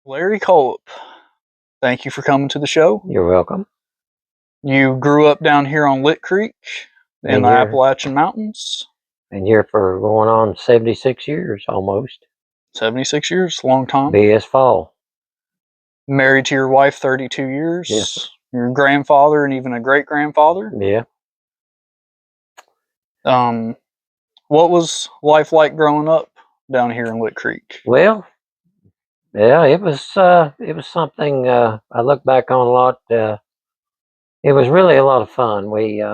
Larry Cullop, thank you for coming to the show. You're welcome. You grew up down here on Lick Creek in the Appalachian Mountains. Been here for going on 76 years almost. 76 years, long time. Be this fall. Married to your wife 32 years. Yes. Your grandfather and even a great-grandfather. Yeah. What was life like growing up down here in Lick Creek? Well, yeah, it was something I look back on a lot. It was really a lot of fun. We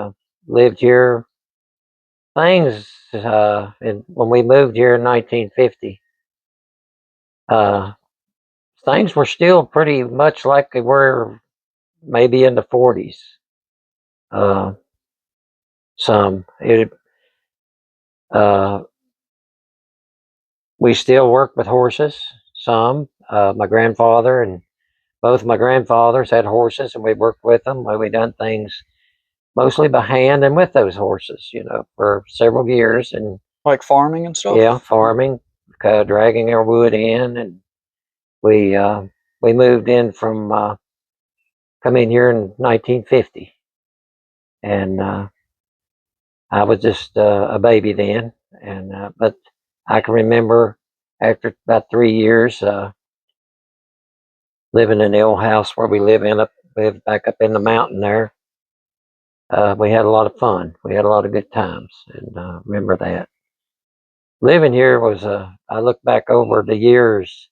lived here. Things when we moved here in 1950, things were still pretty much like they were maybe in the 40s. We still worked with horses. My grandfather and both my grandfathers had horses, and we worked with them. We done things mostly by hand and with those horses, for several years. And like farming and stuff. Yeah, farming, dragging our wood in, and we moved in from come in here in 1950, and I was just a baby then, and but I can remember after about 3 years living in the old house where we lived back up in the mountain there. We had a lot of fun. We had a lot of good times, and remember that. Living here was I look back over the years,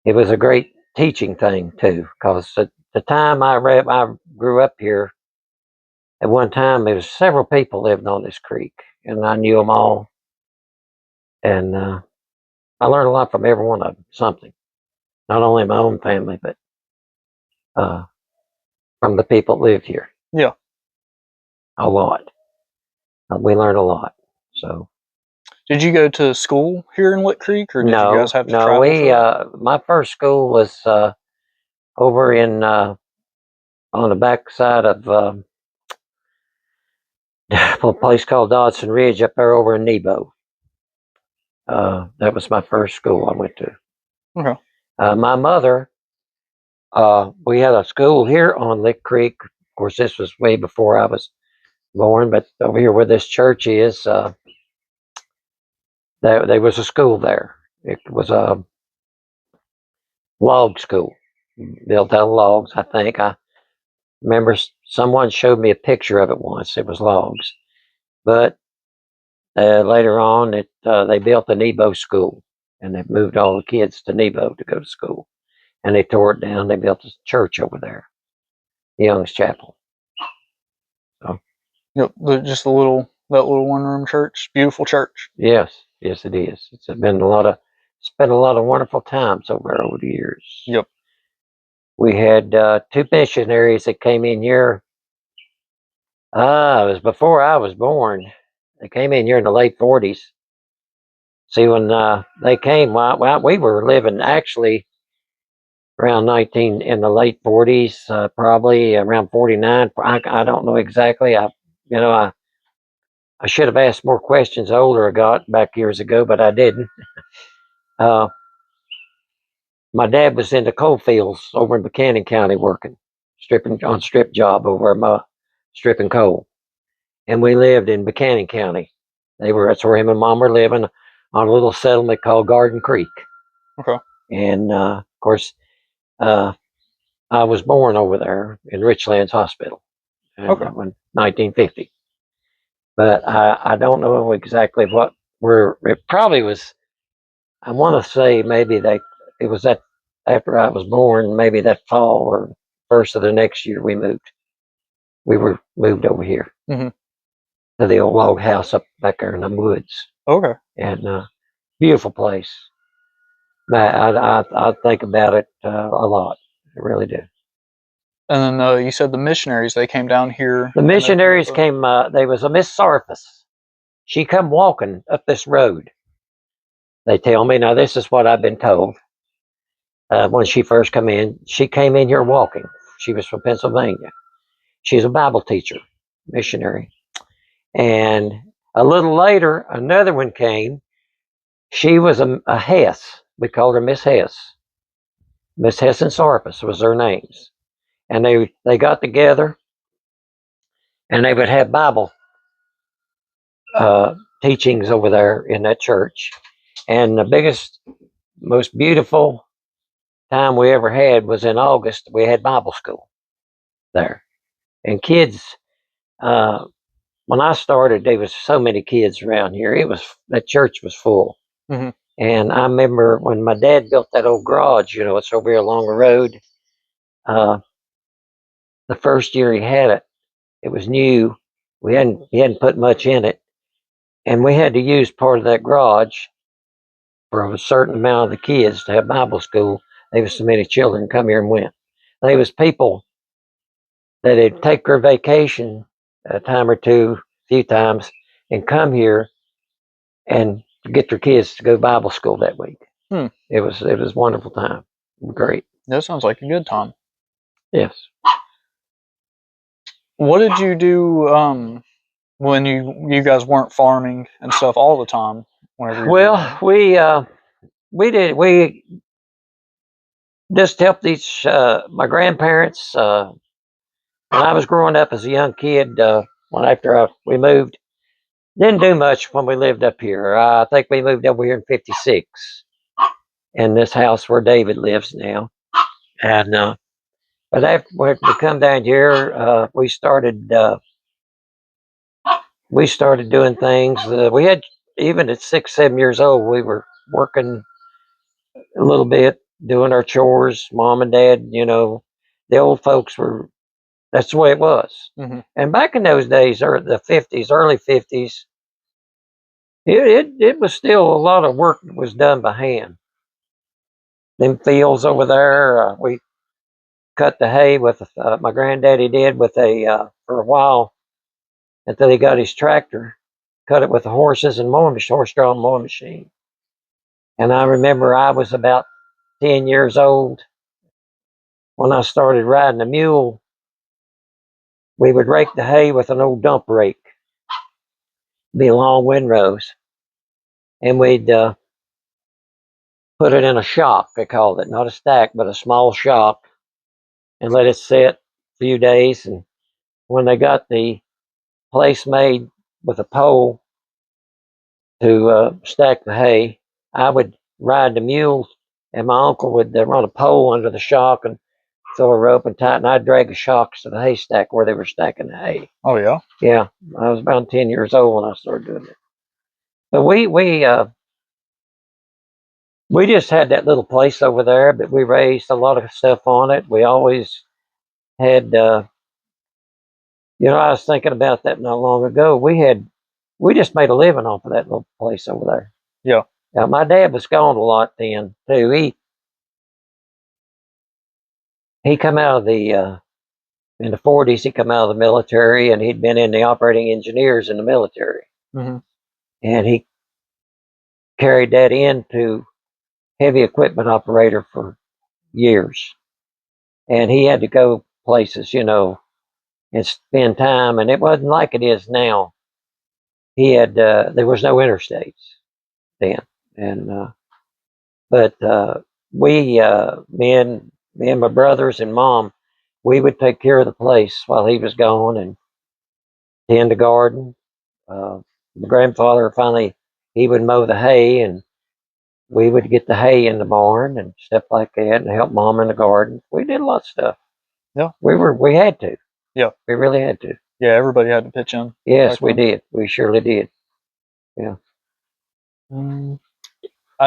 it was a great teaching thing too, because at the time I grew up here, at one time there was several people living on this creek, and I knew them all, and I learned a lot from every one of them, something. Not only my own family, but from the people that lived here. Yeah. A lot. We learned a lot. So. Did you go to school here in Lick Creek, or did you guys have to travel? My first school was over in on the backside of a place called Dodson Ridge up there over in Nebo. That was my first school I went to. Okay. My mother, we had a school here on Lick Creek. Of course, this was way before I was born, but over here where this church is, there was a school there. It was a log school, built out of logs, I think. I remember someone showed me a picture of it once. It was logs. But later on, they built the Nebo school, and they moved all the kids to Nebo to go to school. And they tore it down. They built a church over there, the Young's Chapel. So. Yep, just that little one-room church, beautiful church. Yes, it is. It's been a lot of wonderful times over the years. Yep. We had 2 missionaries that came in here. It was before I was born. They came in here in the late 40s. See, when they came, we were living actually around in the late 40s, probably around 49. I don't know exactly. I should have asked more questions the older I got back years ago, but I didn't. My dad was in the coal fields over in Buchanan County working, strip job over stripping coal. And we lived in Buchanan County. That's where him and Mom were living on a little settlement called Garden Creek. Okay. And of course, I was born over there in Richlands Hospital in 1950. But I don't know exactly it probably was, I want to say maybe it was that after I was born, maybe that fall or first of the next year we moved. We were moved over here. Mm-hmm. To the old log house up back there in the woods. Okay. And beautiful place. I think about it a lot. I really do. And then you said the missionaries, they came down here. The missionaries came, there was a Miss Sarfus. She come walking up this road. They tell me, now this is what I've been told. When she first came in, she came in here walking. She was from Pennsylvania. She's a Bible teacher, missionary. And a little later, another one came. She was a Hess. We called her Miss Hess. Miss Hessen Sarpus was their names. And they got together and they would have Bible teachings over there in that church. And the biggest, most beautiful time we ever had was in August. We had Bible school there. And kids, when I started, there was so many kids around here. That church was full. Mm-hmm. And I remember when my dad built that old garage, it's over here along the road. The first year he had it, it was new. He hadn't put much in it. And we had to use part of that garage for a certain amount of the kids to have Bible school. There was so many children come here and went. There was people that would take their vacation a time or two, a few times, and come here and get their kids to go Bible school that week. It was a wonderful time. Great. That sounds like a good time. Yes. What did you do when you guys weren't farming and stuff all the time? Well, we just helped my grandparents. When I was growing up as a young kid, after we moved, didn't do much when we lived up here. I think we moved over here in '56, in this house where David lives now. And but after we come down here, we started doing things. We had, even at 6, 7 years old, we were working a little bit, doing our chores. Mom and Dad, the old folks were. That's the way it was. Mm-hmm. And back in those days, or the '50s, early '50s, it was still a lot of work that was done by hand. Them fields over there, we cut the hay with my granddaddy did with for a while until he got his tractor, cut it with the horses and horse-drawn mowing machine. And I remember I was about 10 years old when I started riding a mule. We would rake the hay with an old dump rake, be long windrows, and we'd put it in a shock, they called it, not a stack, but a small shock, and let it sit a few days. And when they got the place made with a pole to stack the hay, I would ride the mule, and my uncle would run a pole under the shock and throw a rope and tie it, and I'd drag the shocks to the haystack where they were stacking the hay. Oh yeah. Yeah, I was about 10 years old when I started doing it. But we just had that little place over there, but we raised a lot of stuff on it. We always had, I was thinking about that not long ago. We just made a living off of that little place over there. Yeah. Now, my dad was gone a lot then too. He come out of the in the '40s. He come out of the military, and he'd been in the operating engineers in the military. Mm-hmm. And he carried that into heavy equipment operator for years. And he had to go places, and spend time. And it wasn't like it is now. He had there was no interstates then, and but me and my brothers and mom, we would take care of the place while he was gone and tend the garden. My grandfather finally, he would mow the hay, and we would get the hay in the barn and stuff like that, and help mom in the garden. We did a lot of stuff. Yeah. We had to. Yeah. We really had to. Yeah, everybody had to pitch in. Yes, we did. We surely did. Yeah. I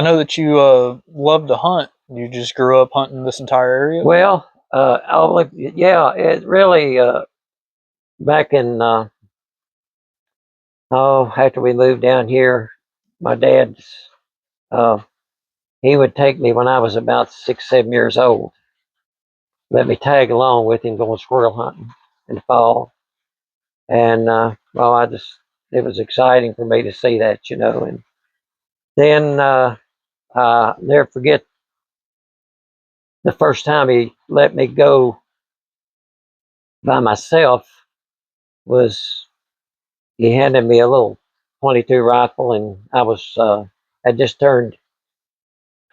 know that you love to hunt. You just grew up hunting this entire area? Well, it really, back in, after we moved down here, my dad's, he would take me when I was about 6, 7 years old. Let me tag along with him going squirrel hunting in the fall. And, it was exciting for me to see that, And then, I'll never forget the first time he let me go by myself was he handed me a little .22 rifle, and I just turned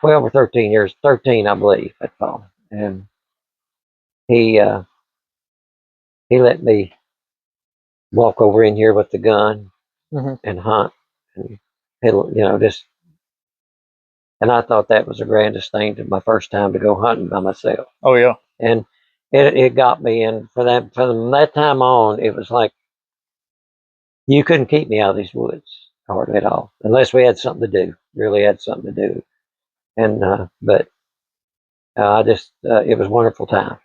12 or 13 years, 13, I believe, that fall. And he let me walk over in here with the gun and hunt, and just. And I thought that was the grandest thing, to my first time to go hunting by myself. Oh yeah. And it got me, and from that time on, it was like you couldn't keep me out of these woods hardly at all, unless we had something to do. Really had something to do. And but I just it was a wonderful time,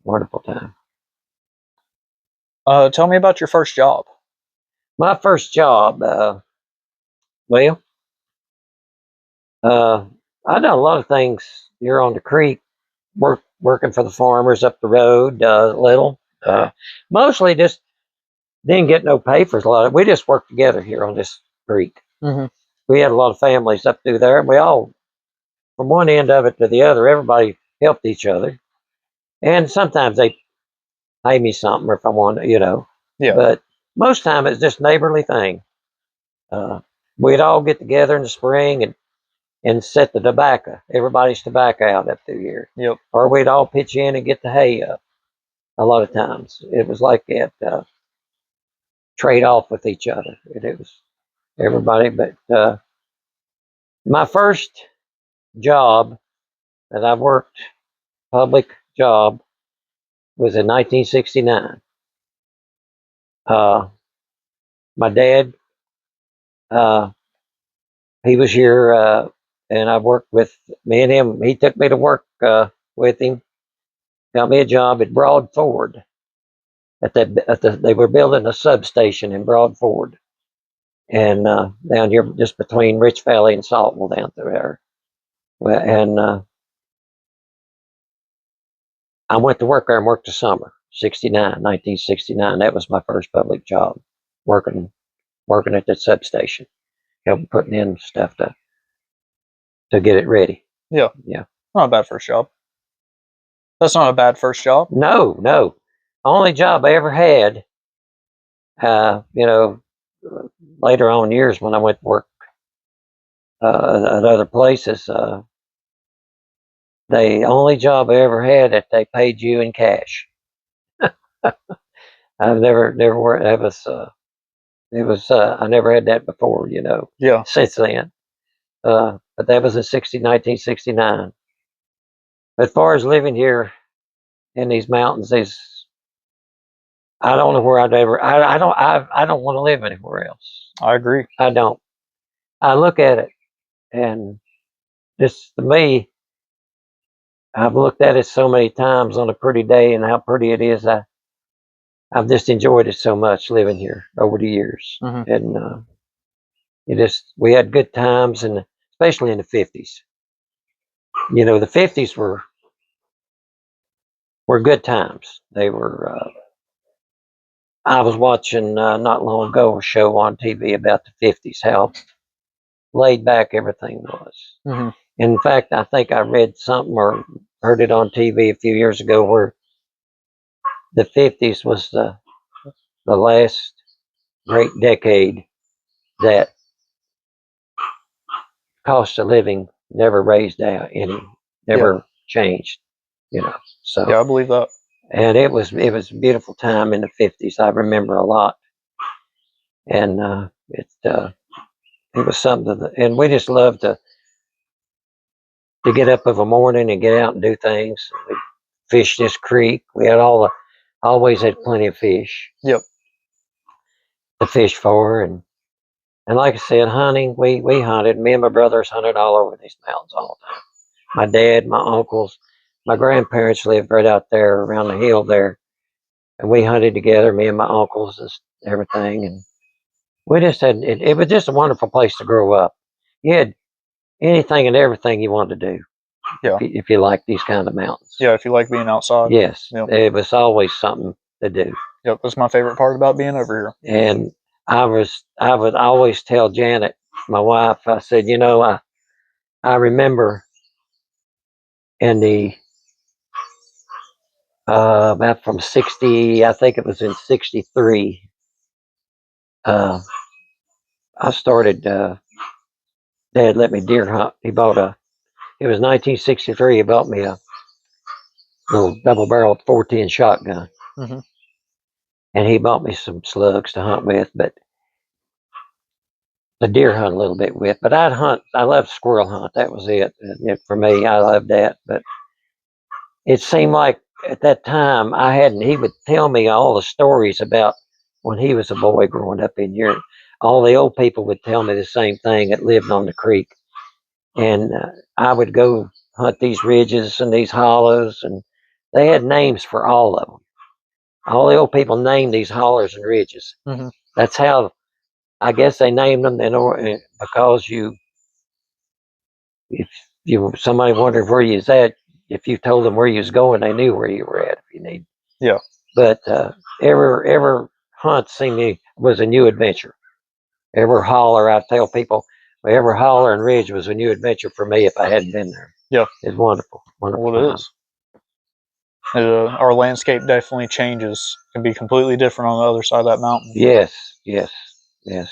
wonderful time. Tell me about your first job. My first job, well, I done a lot of things here on the creek, working for the farmers up the road, little, mostly just didn't get no pay for a lot of. We just worked together here on this creek. We had a lot of families up through there, and we all, from one end of it to the other, everybody helped each other. And sometimes they pay me something if I want, Yeah. But most time it's just a neighborly thing. We'd all get together in the spring and set the tobacco, everybody's tobacco out up through here. Yep. Or we'd all pitch in and get the hay up. A lot of times it was like that, trade off with each other. It was everybody. But my first job that I worked, public job, was in 1969. My dad, uh, he was here, and I worked with me and him. He took me to work with him. Got me a job at Broad Ford. They were building a substation in Broad Ford, and down here just between Rich Valley and Saltville down through there. Well, and I went to work there and worked the summer, 1969. That was my first public job, working at that substation, helping putting in stuff to get it ready. Yeah. Yeah. Not a bad first job. That's not a bad first job. No. Only job I ever had, later on years when I went to work at other places, the only job I ever had that they paid you in cash. I've never worked. I never had that before, Yeah. since then. But that was in 1969. As far as living here in these mountains, I don't know where I don't want to live anywhere else. I agree. I don't. I look at it, and this, to me, I've looked at it so many times on a pretty day and how pretty it is. I've just enjoyed it so much living here over the years. And we had good times, and especially in the 50s. The 50s were good times. They were. I was watching not long ago a show on TV about the 50s, how laid back everything was. In fact, I think I read something or heard it on TV a few years ago where the 50s was the last great decade that cost of living never raised out never changed, So yeah, I believe that. And it was a beautiful time in the 50s. I remember a lot, and it was something. And we just loved to get up of a morning and get out and do things. We fished this creek. We had always had plenty of fish. Yep. To fish for, and like I said, hunting. We hunted. Me and my brothers hunted all over these mountains all the time. My dad, my uncles, my grandparents lived right out there around the hill there, and we hunted together. Me and my uncles and everything, and we just had it was just a wonderful place to grow up. You had anything and everything you wanted to do. Yeah. If you like these kind of mountains. Yeah, if you like being outside. Yes. Yep. It was always something to do. Yep, that's my favorite part about being over here. And I would always tell Janet, my wife, I said, I remember in the about from 60, I think it was in 63, I started, Dad let me deer hunt. It was 1963. He bought me a little double-barreled 410 shotgun, and he bought me some slugs to hunt with, but the deer hunt a little bit with. But I'd hunt. I loved squirrel hunt. That was it. For me, I loved that. But it seemed like at that time I hadn't. He would tell me all the stories about when he was a boy growing up in here. All the old people would tell me the same thing that lived on the creek, and I would go hunt these ridges and these hollows, and they had names for all of them. All the old people named these hollers and ridges. That's how I guess they named them because if somebody wondered where you was at, if you told them where you was going, they knew where you were at if you need. Yeah. But every hunt seemed to was a new adventure. Every holler, I tell people, every holler and ridge was a new adventure for me if I hadn't been there. Yeah. It's wonderful. Wonderful. Well, it is. Our landscape definitely changes. It can be completely different on the other side of that mountain. Yes. It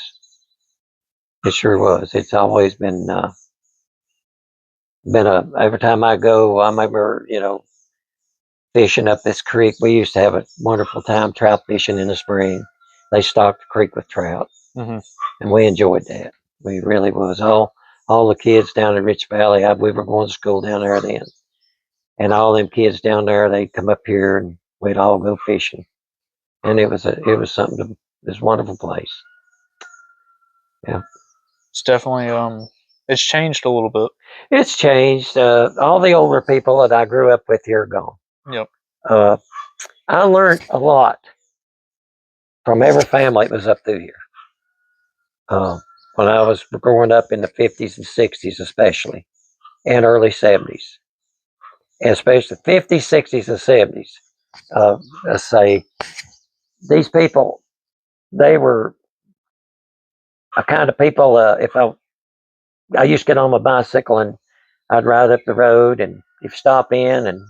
sure was. It's always been every time I go, I remember, fishing up this creek. We used to have a wonderful time trout fishing in the spring. They stocked the creek with trout, and we enjoyed that. We really was. All the kids down in Rich Valley, we were going to school down there then, and all them kids down there, they'd come up here and we'd all go fishing, and it was this wonderful place. Yeah, it's definitely it's changed a little bit. It's changed. All the older people that I grew up with here are gone. Yep. I learned a lot from every family that was up through here. When I was growing up in the 50s and 60s, especially, and early 70s, and especially 50s, 60s, and 70s. Let's say these people, they were a kind of people. If I used to get on my bicycle and I'd ride up the road, and if stop in, and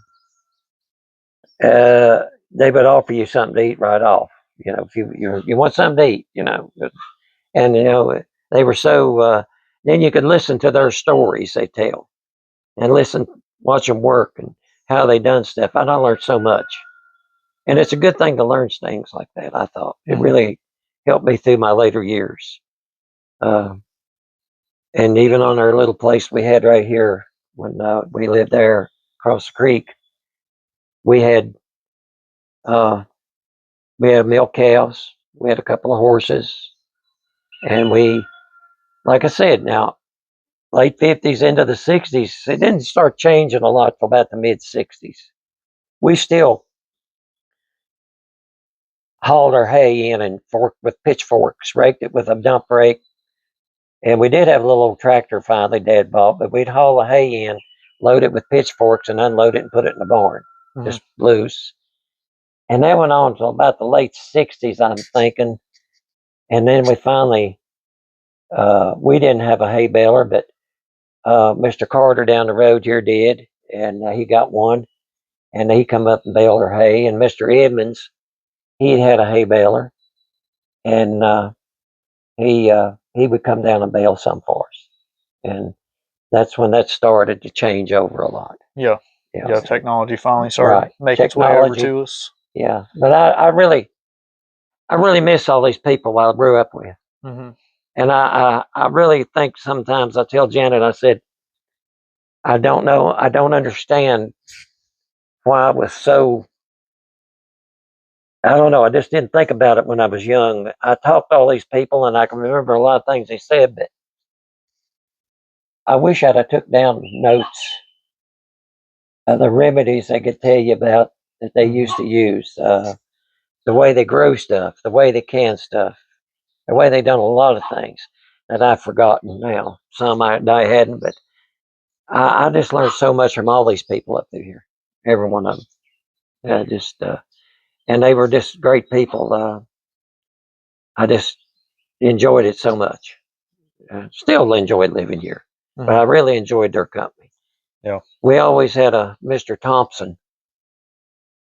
they would offer you something to eat right off. If you want something to eat, and they were so. Then you could listen to their stories they tell, and watch them work and how they done stuff. And I learned so much, and it's a good thing to learn things like that. I thought it really helped me through my later years. And even on our little place we had right here when we lived there across the creek, we had milk cows, we had a couple of horses, and like I said, now late 50s into the 60s, it didn't start changing a lot till about the mid 60s. We still hauled our hay in and forked with pitchforks, raked it with a dump rake. And we did have a little old tractor finally Dad bought, but we'd haul the hay in, load it with pitchforks, and unload it and put it in the barn, just loose. And that went on until about the late 60s, I'm thinking. And then we finally, we didn't have a hay baler, but Mr. Carter down the road here did, and he got one, and he come up and baled our hay. And Mr. Edmonds, he had a hay baler, and he would come down and bale some for us, and that's when that started to change over a lot. Yeah. Technology finally started making its way over to us. Yeah, but I really miss all these people I grew up with, and I really think sometimes I tell Janet, I said, I don't understand why I was so. I don't know. I just didn't think about it when I was young. I talked to all these people, and I can remember a lot of things they said, but I wish I'd have took down notes of the remedies they could tell you about that they used to use, the way they grow stuff, the way they can stuff, the way they done a lot of things that I've forgotten now. Some I hadn't, but I just learned so much from all these people up through here, every one of them. And they were just great people. I just enjoyed it so much. Still enjoyed living here, but I really enjoyed their company. Yeah. We always had a Mr. Thompson.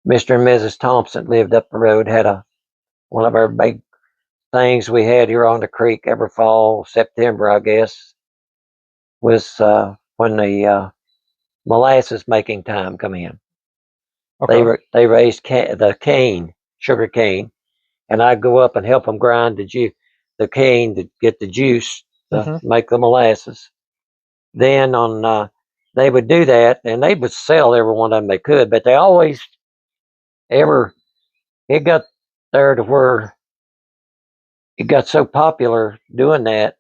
Mr. and Mrs. Thompson lived up the road, had one of our big things we had here on the creek every fall, September, I guess, was when the molasses making time come in. Okay. They raised the cane, sugar cane, and I'd go up and help them grind the cane to get the juice to Mm-hmm. make the molasses. Then they would do that, and they would sell every one of them they could, but they always ever it got there to where it got so popular doing that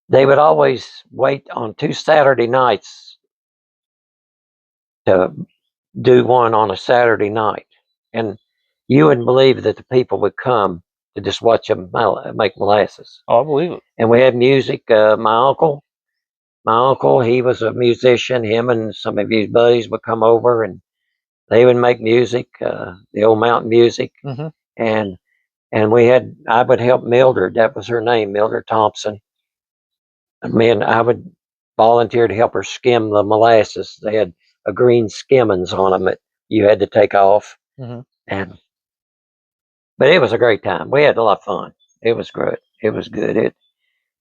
they would always wait on 2 Saturday nights to do one on a Saturday night, and you wouldn't believe that the people would come to just watch them make molasses. Oh, I believe it. And we had music. My uncle, he was a musician. Him and some of his buddies would come over, and they would make music, the old mountain music. Mm-hmm. And I would help Mildred. That was her name, Mildred Thompson. I would volunteer to help her skim the molasses. They had a green skimmings on them that you had to take off. Mm-hmm. And but it was a great time. We had a lot of fun. It was great. It was good.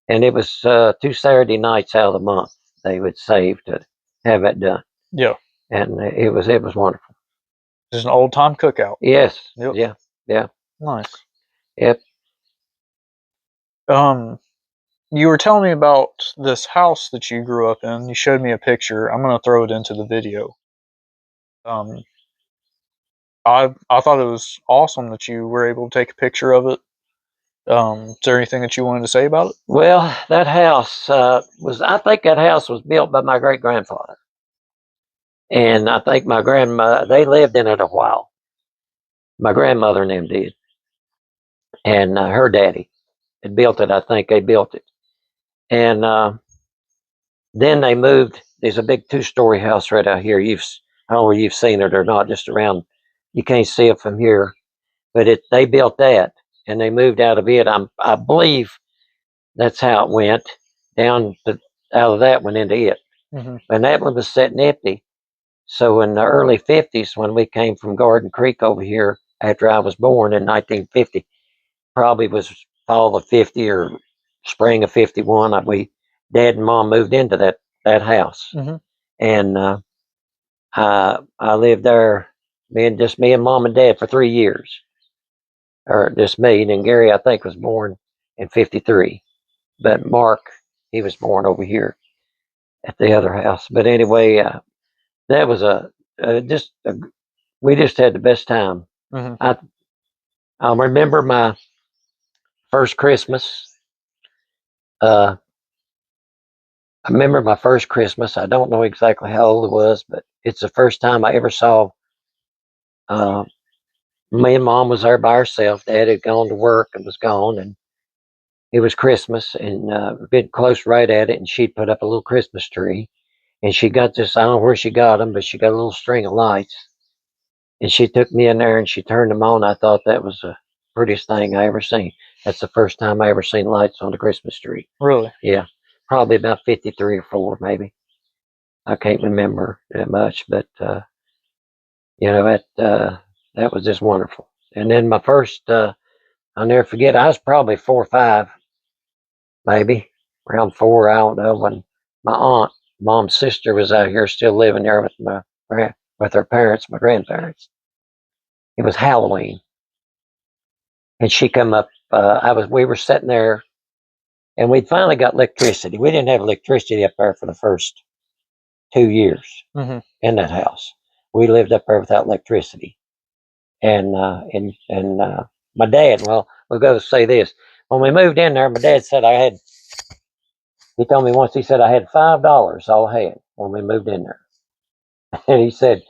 It was 2 Saturday nights out of the month they would save to have it done, Yeah. and it was wonderful. Just an old time cookout. Yes, Yep. yeah, yeah, Nice. yep. Um, you were telling me about this house that you grew up in. You showed me a picture. I'm gonna throw it into the video. Um, I thought it was awesome that you were able to take a picture of it. Is there anything that you wanted to say about it? Well, that house I think that house was built by my great grandfather, and I think my grandma they lived in it a while. My grandmother and them did, and her daddy had built it. I think they built it, and then they moved. There's a big 2-story house right out here. I don't know if you've seen it or not, just around. You can't see it from here, but they built that and they moved out of it. I believe that's how it went down out of that went into it, Mm-hmm. and that one was sitting empty. So in the early '50s, when we came from Garden Creek over here after I was born in 1950, probably was fall of '50 or spring of '51. Dad and Mom moved into that house, Mm-hmm. and I lived there, me and Mom and Dad for 3 years, or just me. And then Gary, I think, was born in '53, but Mark, he was born over here at the other house. But anyway, that was we just had the best time. Mm-hmm. I I remember my first Christmas. Uh, I remember my first Christmas. I don't know exactly how old it was, but it's the first time I ever saw. Uh, Me and Mom was there by herself. Dad had gone to work and was gone, and it was Christmas, and been close right at it. And she'd put up a little Christmas tree, and she got this. I don't know where she got them, but she got a little string of lights, and she took me in there and she turned them on. I thought that was the prettiest thing I ever seen. That's the first time I ever seen lights on the Christmas tree. Really? Yeah, probably about 53 or 4, maybe. I can't remember that much, but that was just wonderful. And then my first, I'll never forget. I was probably 4 or 5, maybe around 4. I don't know, when my aunt, Mom's sister, was out here still living there with her parents, my grandparents. It was Halloween, and she come up. We were sitting there, and we'd finally got electricity. We didn't have electricity up there for the first 2 years Mm-hmm. in that house. We lived up there without electricity, and my dad. Well, we'll go say this. When we moved in there, my dad said I had. He told me once. He said I had $5. All I had when we moved in there, and he said,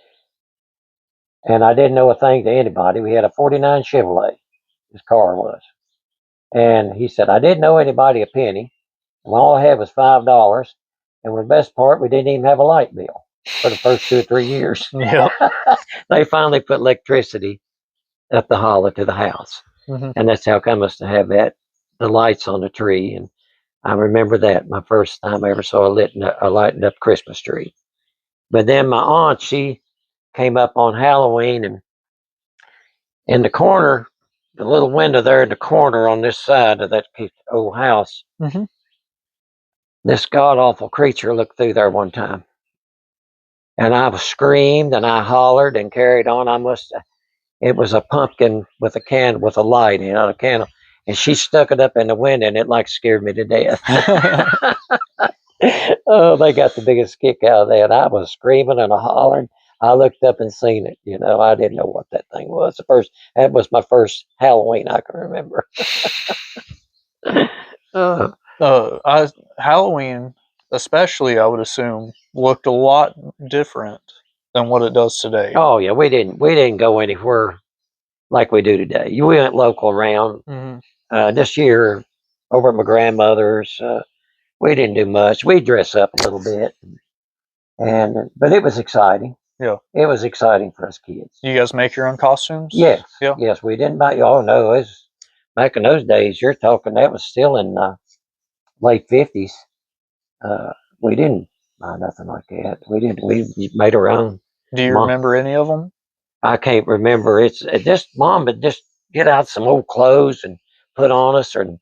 and I didn't know a thing to anybody. We had a '49 Chevrolet. His car was, and he said I didn't know anybody a penny. And all I had was $5, and the best part, we didn't even have a light bill for the first 2 or 3 years. Yep. They finally put electricity up the hollow to the house. Mm-hmm. And that's how come us to have the lights on the tree. And I remember that my first time I ever saw a lighted up Christmas tree. But then my aunt, she came up on Halloween, and in the corner, the little window there in the corner on this side of that old house, Mm-hmm. this god awful creature looked through there one time, and I screamed and I hollered and carried on. It was a pumpkin with a can with a light in a candle, and she stuck it up in the window, and it like scared me to death. Oh, they got the biggest kick out of that. I was screaming and hollering. I looked up and seen it. I didn't know what that thing was. That was my first Halloween I can remember. uh, Halloween, especially, I would assume, looked a lot different than what it does today. oh yeah, we didn't go anywhere like we do today. We went local around. This year over at my grandmother's, we didn't do much. We dress up a little bit, but it was exciting. Yeah. It was exciting for us kids. You guys make your own costumes? Yes. Yeah. Yes, we didn't buy. Oh no, it's back in those days. You're talking that was still in late 50s. We didn't buy nothing like that. We didn't. We made our own. Do you Mom, remember any of them? I can't remember. It's just mom would just get out some old clothes and put on us, and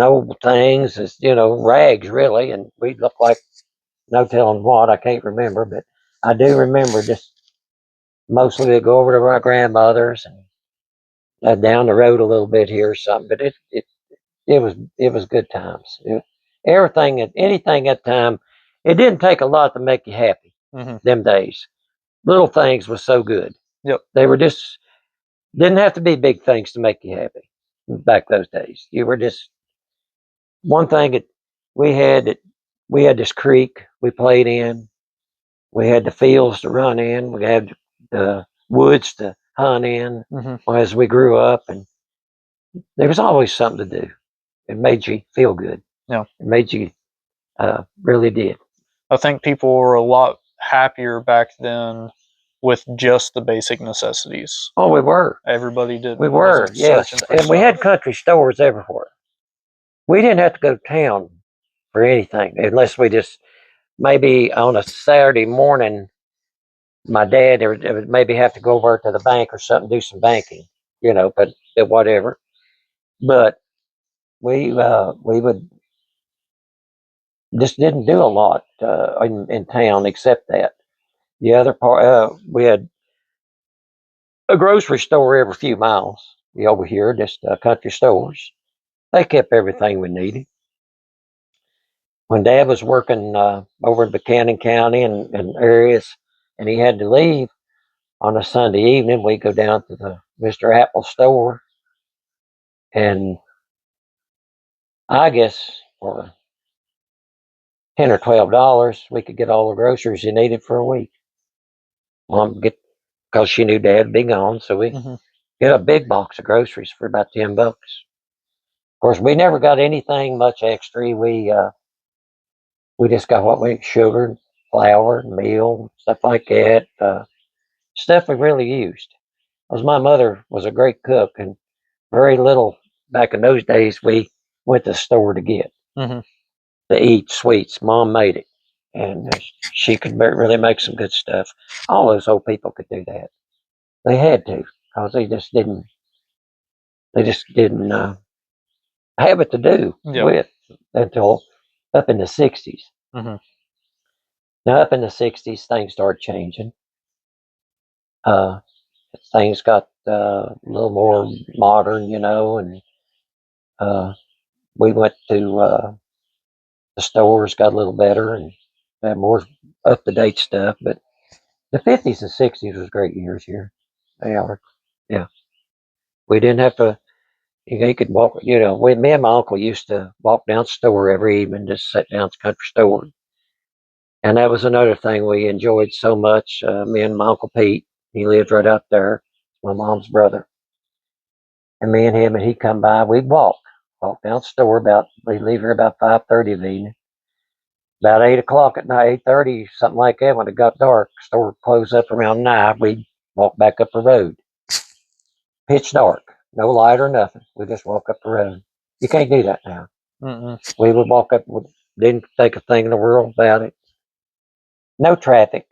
old things, as rags really, and we look like no telling what. I can't remember, but I do remember just mostly we go over to my grandmother's and down the road a little bit here or something. But it was good times. Anything at time, it didn't take a lot to make you happy. Them days, little things was so good. Yep. They were just didn't have to be big things to make you happy. Back those days, you were just one thing that we had that we had this creek we played in. We had the fields to run in. We had the woods to hunt in as we grew up, and there was always something to do. It made you feel good. Yeah. It made you really did. I think people were a lot happier back then with just the basic necessities. Oh, we were. Everybody did. We were, yes. And we had country stores everywhere. We didn't have to go to town for anything unless we just maybe on a Saturday morning, my dad would maybe have to go over to the bank or something, do some banking, but whatever. But we would just didn't do a lot in town except that. The other part, we had a grocery store every few miles. Over here, just country stores. They kept everything we needed. When Dad was working over in Buchanan County and areas, and he had to leave on a Sunday evening, we'd go down to the Mr. Apple store, and I guess for $10 or $12, we could get all the groceries you needed for a week. Mom get because she knew Dad'd be gone, so we get a big box of groceries for about $10. Of course, we never got anything much extra. We just got what we sugar, flour, meal, stuff like that. Stuff we really used. Because my mother was a great cook, and very little back in those days we went to the store to get to eat sweets. Mom made it, and she could really make some good stuff. All those old people could do that. They had to, because they just didn't. They just didn't have it to do with until up in the 60s. Now, up in the 60s, things started changing. Things got a little more modern, and we went to the stores, got a little better, and had more up to date stuff. But the 50s and 60s was great years here. They are, yeah. We didn't have to. You could walk. Me and my uncle used to walk down the store every evening, just sit down at the country store. And that was another thing we enjoyed so much. Me and my Uncle Pete, he lived right out there, my mom's brother. And me and him, and he'd come by, we'd walk down the store we'd leave here about 5:30 of the evening. About 8 o'clock at night, 8:30, something like that, when it got dark, the store would close up around 9, we'd walk back up the road. Pitch dark, no light or nothing. We just walk up the road. You can't do that now. We would walk up, didn't think a thing in the world about it. No traffic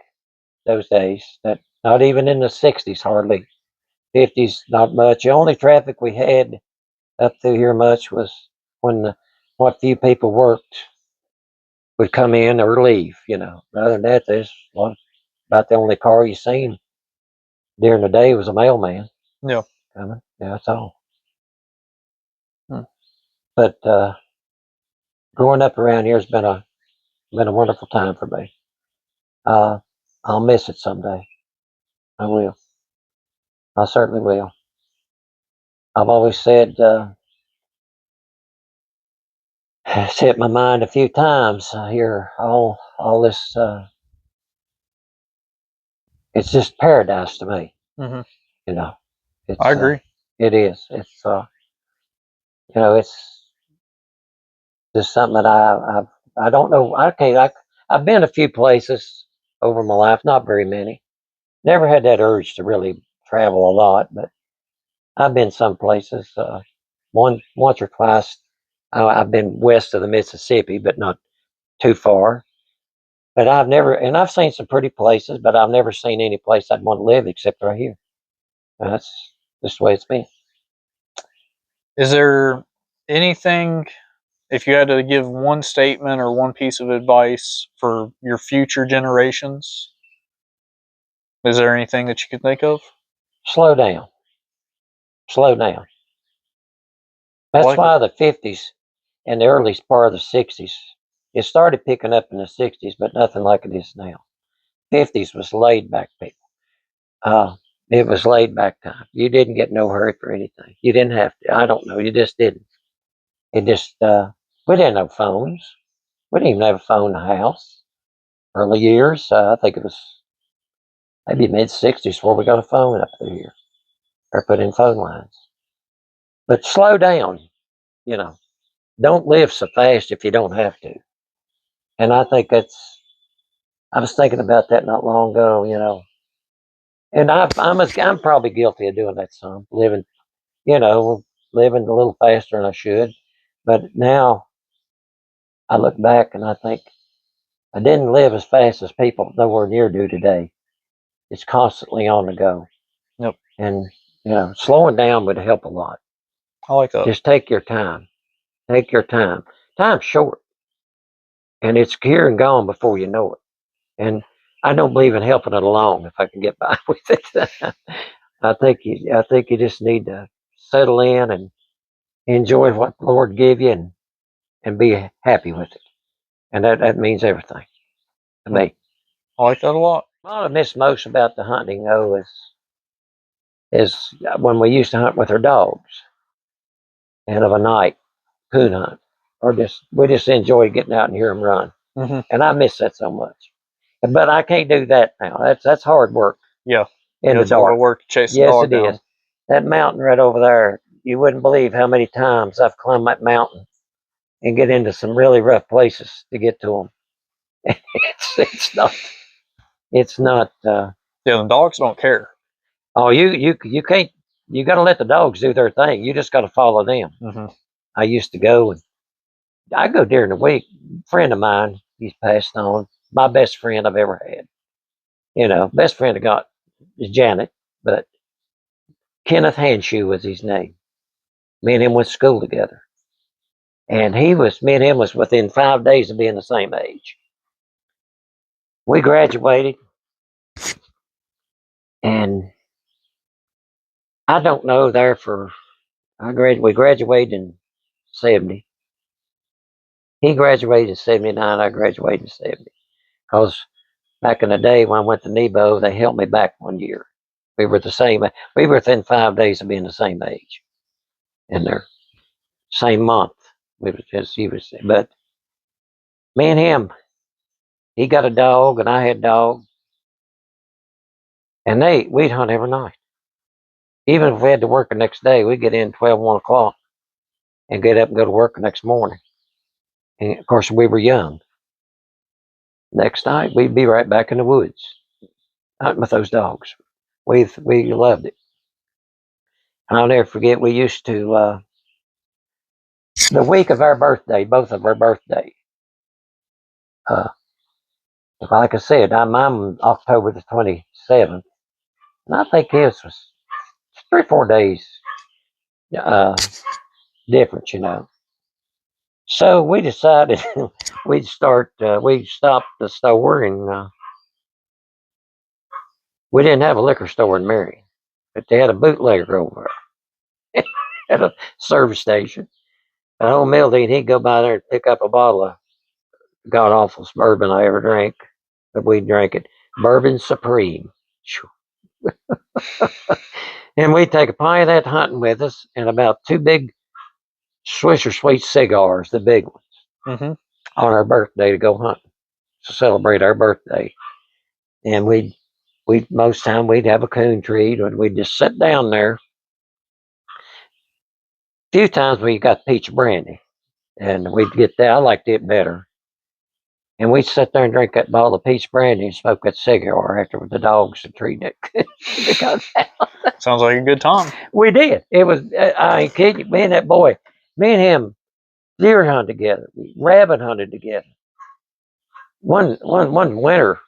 those days. That not even in the 60s, hardly. 50s, not much. The only traffic we had up through here much was when what few people worked would come in or leave. Other than that, there's about the only car you seen during the day was a mailman Yeah. coming. Yeah, that's all. Hmm. But growing up around here has been a wonderful time for me. I'll miss it someday. I will. I certainly will. I've always said, it's hit my mind a few times. I hear all this. It's just paradise to me. Hmm. You know, I it's agree. it is. It's just something that I don't know. I've been a few places over my life, not very many. Never had that urge to really travel a lot, but I've been some places. Once or twice, I've been west of the Mississippi, but not too far. But I've seen some pretty places, but I've never seen any place I'd want to live except right here. That's just the way it's been. Is there anything, if you had to give one statement or one piece of advice for your future generations, is there anything that you could think of? Slow down, slow down. I That's like it. why the '50s and the early part of the '60s, it started picking up in the '60s, but nothing like it is now. '50s was laid back, people. Uh, it was laid back time. You didn't get no hurry for anything. You didn't have to. I don't know. You just didn't. It just, we didn't have phones. We didn't even have a phone in the house. Early years, I think it was maybe mid '60s before we got a phone up through here or put in phone lines. But slow down, you know. Don't live so fast if you don't have to. And I think I was thinking about that not long ago. And I'm probably guilty of doing that some, you know, living a little faster than I should. But now I look back and I think I didn't live as fast as people nowhere near do today. It's constantly on the go. Yep. And, slowing down would help a lot. I like that. Just take your time. Take your time. Time's short, and it's here and gone before you know it. And I don't believe in helping it along if I can get by with it. I think you just need to settle in and enjoy what the Lord gave you and be happy with it. And that means everything to Hmm. me. I like that a lot. What I miss most about the hunting though is when we used to hunt with our dogs and of a night coon hunt, or we just enjoy getting out and hear them run. Hmm. And I miss that so much. But I can't do that now. That's hard work Yeah. in Yeah, the it's a lot of dark. work to chase a Yes, dog it down. is. That mountain right over there, you wouldn't believe how many times I've climbed that mountain and get into some really rough places to get to them. It's not. Yeah, the dogs don't care. Oh, you can't. You got to let the dogs do their thing. You just got to follow them. Hmm. I used to go and I go during the week. A friend of mine, he's passed on. My best friend I've ever had. Best friend I got is Janet, but Kenneth Hanshoe was his name. Me and him went to school together. And me and him was within 5 days of being the same age. We graduated, and I don't know, we graduated in 70. He graduated in 79, I graduated in 70. Because back in the day when I went to Nebo, they held me back one year. We were within 5 days of being the same age in their same month. But me and him, he got a dog and I had a dog, and we'd hunt every night. Even if we had to work the next day, we'd get in 12, 1 o'clock and get up and go to work the next morning. And of course, we were young. Next night, we'd be right back in the woods hunting with those dogs. We loved it. And I'll never forget, we used to, the week of our birthday, both of our birthdays, uh, like I said, I'm October the 27th, and I think his was 3 or 4 days uh, difference. So we decided we'd start. We stopped the store, and we didn't have a liquor store in Marion, but they had a bootlegger over there at a service station. And old Mildy, he'd go by there and pick up a bottle of god awful bourbon I ever drank, but we drank it. Bourbon Supreme. And we'd take a pint of that hunting with us and about 2 big Swisher Sweet cigars, the big ones, Mm-hmm. on our birthday to go hunting to celebrate our birthday. And we most time we'd have a coon treat and we'd just sit down there. A few times we got peach brandy and we'd get that. I liked it better. And we'd sit there and drink that bottle of peach brandy and smoke that cigar after the dogs had treated it. Because Sounds like a good time. we did. It was, I ain't kidding you, me and that boy, me and him deer hunted together, we rabbit hunted together. One winter,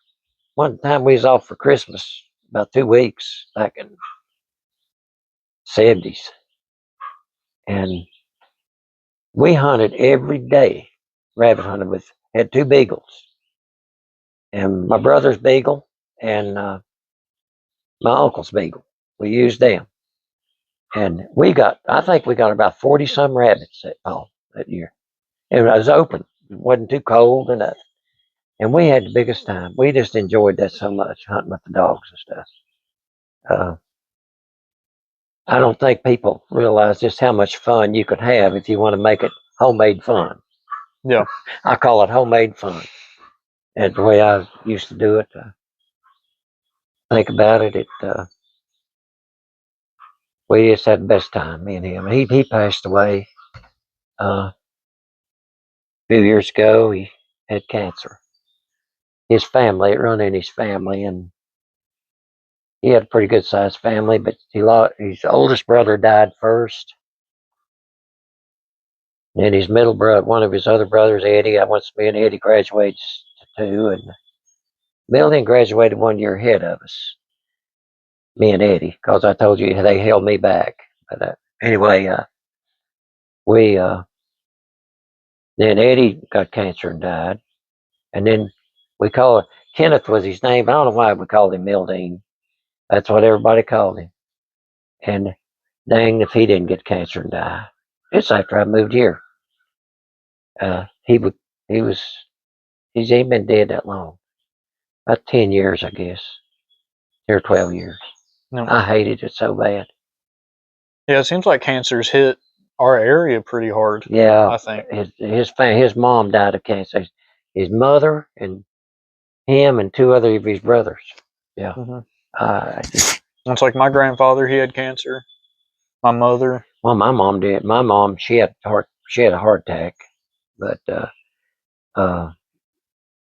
one time we was off for Christmas, about 2 weeks back in '70s, and we hunted every day. Rabbit hunted with had 2 beagles, and my brother's beagle and my uncle's beagle. We used them, and I think we got about 40 some rabbits that year. And it was open, it wasn't too cold and nothing. And we had the biggest time. We just enjoyed that so much, hunting with the dogs and stuff. Uh, I don't think people realize just how much fun you could have if you want to make it homemade fun. Yeah. I call it homemade fun. And the way I used to do it, think about it, we just had the best time, me and him. He passed away a few years ago. He had cancer. His family, it run in his family, and he had a pretty good sized family, but his oldest brother died first. And his middle brother, one of his other brothers, Eddie, me and Eddie graduated too, and Milton graduated 1 year ahead of us, me and Eddie, because I told you they held me back. But anyway, we then Eddie got cancer and died, and then we called Kenneth was his name. I don't know why we called him Mildine. That's what everybody called him. And dang, if he didn't get cancer and die, it's after I moved here. He would. He was. He's ain't been dead that long. About 10 years, I guess, or 12 years. No. I hated it so bad. Yeah, it seems like cancer's hit our area pretty hard. Yeah, I think. His mom died of cancer. His mother and him and 2 other of his brothers. Yeah. Mm-hmm. It's like my grandfather, he had cancer. My mother. Well, my mom did. My mom, she had a heart attack, but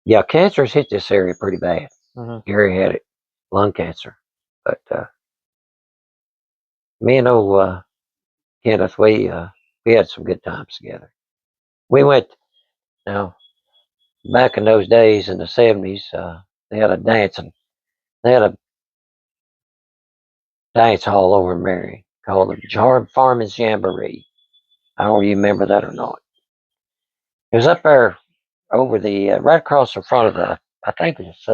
yeah, cancer's hit this area pretty bad. Mm-hmm. Gary had it, lung cancer, but me and old Kenneth, we had some good times together. We went now back in those days in the '70s. They had a dancing. They had a dance hall over in Marion called the Farmers Jamboree. I don't know if you remember that or not. It was up there over the right across in front of the. I think it's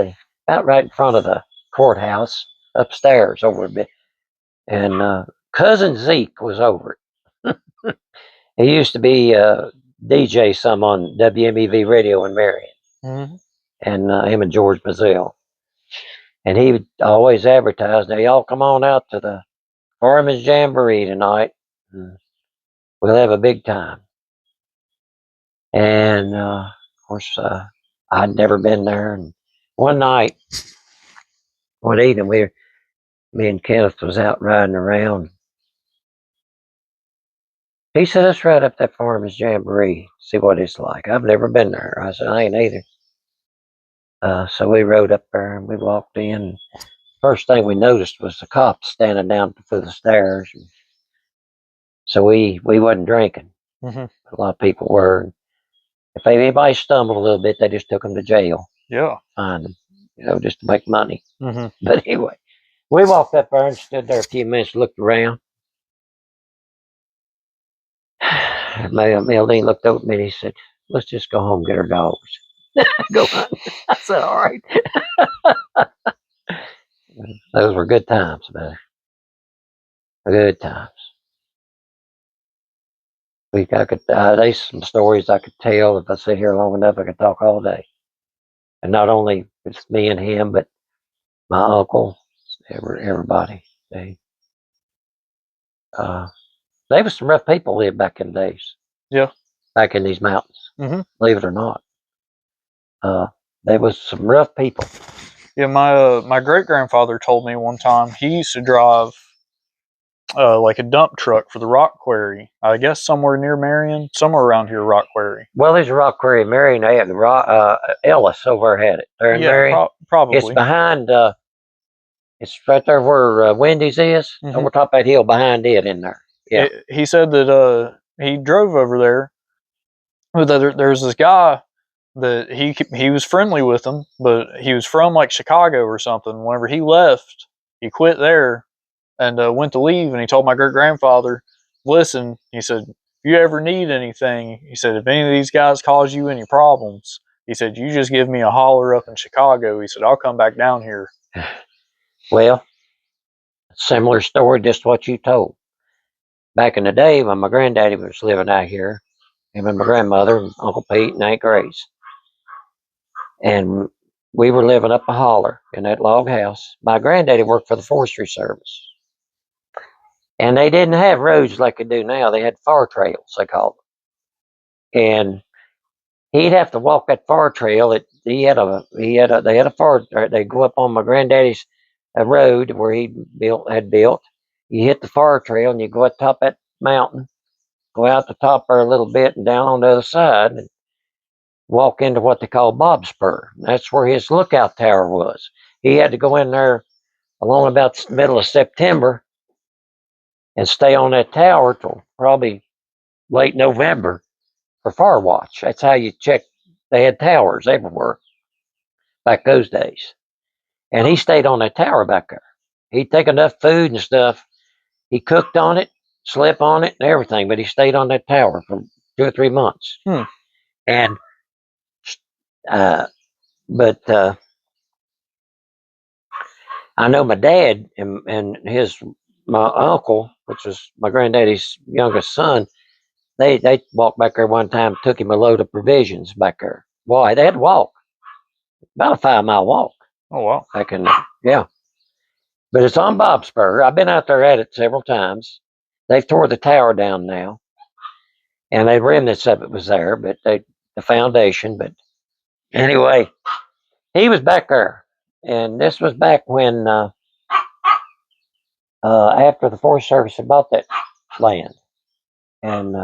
about right in front of the courthouse upstairs over a bit. And cousin Zeke was over it. He used to be DJ some on WMEV radio in Marion, Mm-hmm. and him and George Mazzell. And he would always advertise, "Now y'all come on out to the Farmers Jamboree tonight. We'll have a big time." And of course, I'd never been there. And one night, one evening, me and Kenneth was out riding around. He said, "Let's ride up that Farmers Jamboree, see what it's like. I've never been there." I said, "I ain't either." So we rode up there and we walked in. First thing we noticed was the cops standing down for the stairs. So we wasn't drinking. Mm-hmm. A lot of people were. If anybody stumbled a little bit, they just took them to jail. Yeah. Fined them, just to make money. Mm-hmm. But anyway, we walked up there and stood there a few minutes, looked around. Dean looked over at me and he said, "Let's just go home and get our dogs. Go hunting." I said, "All right." Those were good times, man. Good times. There's some stories I could tell. If I sit here long enough, I could talk all day. And not only it's me and him, but my uncle, everybody. Uh, they was some rough people lived back in the days. Yeah. Back in these mountains. Mhm. Believe it or not. There was some rough people. Yeah, my great grandfather told me one time he used to drive like a dump truck for the rock quarry. I guess somewhere near Marion, somewhere around here, rock quarry. Well, there's a rock quarry in Marion. They had Ellis over had it. There in Yeah, Marion. It's probably. behind. It's right there where Wendy's is. Mhm. Over top that hill behind it in there. Yeah. He said that he drove over there. There's this guy that he was friendly with him, but he was from like Chicago or something. Whenever he left, he quit there and went to leave. And he told my great grandfather, "Listen," he said, "if you ever need anything," he said, "if any of these guys cause you any problems," he said, "you just give me a holler up in Chicago." He said, "I'll come back down here." Well, similar story, just what you told. Back in the day when my granddaddy was living out here, him and my grandmother, Uncle Pete and Aunt Grace, and we were living up a holler in that log house. My granddaddy worked for the Forestry Service. And they didn't have roads like they do now. They had far trails, they called them. And he'd have to walk that far trail. They had a far. They go up on my granddaddy's road where he had built. You hit the far trail and you go up top that mountain, go out the top there a little bit and down on the other side and walk into what they call Bob Spur. That's where his lookout tower was. He had to go in there along about the middle of September and stay on that tower till probably late November for fire watch. That's how you check. They had towers everywhere back those days. And he stayed on that tower back there. He'd take enough food and stuff. He cooked on it, slept on it, and everything, but he stayed on that tower for 2 or 3 months. Hmm. And, uh, but I know my dad and my uncle, which was my granddaddy's youngest son, they walked back there one time, took him a load of provisions back there. Boy, they had to walk about a 5 mile walk. Oh wow. Back in there. Yeah. But it's on Bob Spur. I've been out there at it several times. They've tore the tower down now, and the remnants of it was there, but the foundation. But anyway, he was back there, and this was back when after the Forest Service had bought that land, and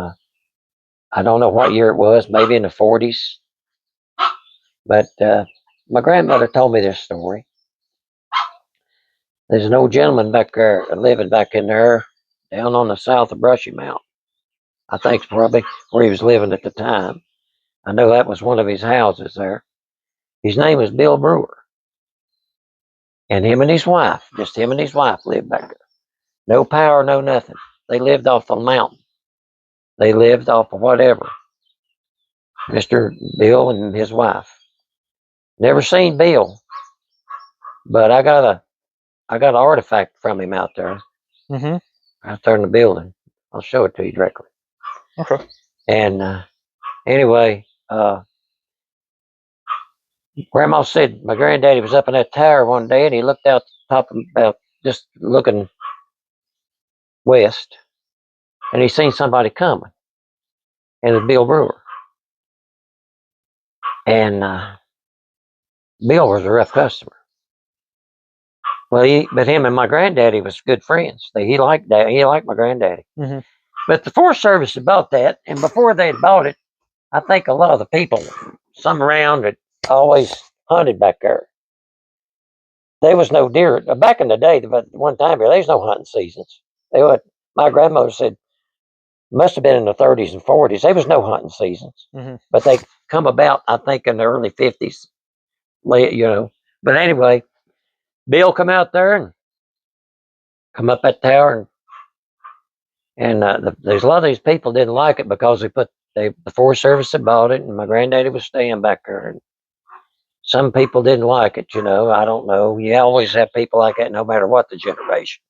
I don't know what year it was, maybe in the 40s. But my grandmother told me this story. There's an old gentleman back there living back in there, down on the south of Brushy Mountain. I think it's probably where he was living at the time. I know that was one of his houses there. His name was Bill Brewer. And him and his wife, just him and his wife lived back there. No power, no nothing. They lived off the mountain. They lived off of whatever. Mr. Bill and his wife. Never seen Bill, but I got an artifact from him out there. Mm-hmm. Out there in the building. I'll show it to you directly. Okay. And anyway, Grandma said my granddaddy was up in that tower one day and he looked out the top about just looking west and he seen somebody coming. And it was Bill Brewer. And Bill was a rough customer. Well, but him and my granddaddy was good friends. He liked that. He liked my granddaddy. Mm-hmm. But the Forest Service had bought that, and before they had bought it, I think a lot of the people, some around, had always hunted back there. There was no deer back in the day. But one time here, there was no hunting seasons. My grandmother said must have been in the 30s and 40s. There was no hunting seasons, Mm-hmm. but they come about, I think, in the early 50s. But anyway, Bill come out there and come up that tower and And there's a lot of these people didn't like it because the Forest Service had bought it, and my granddaddy was staying back there. And some people didn't like it, I don't know. You always have people like that no matter what the generation.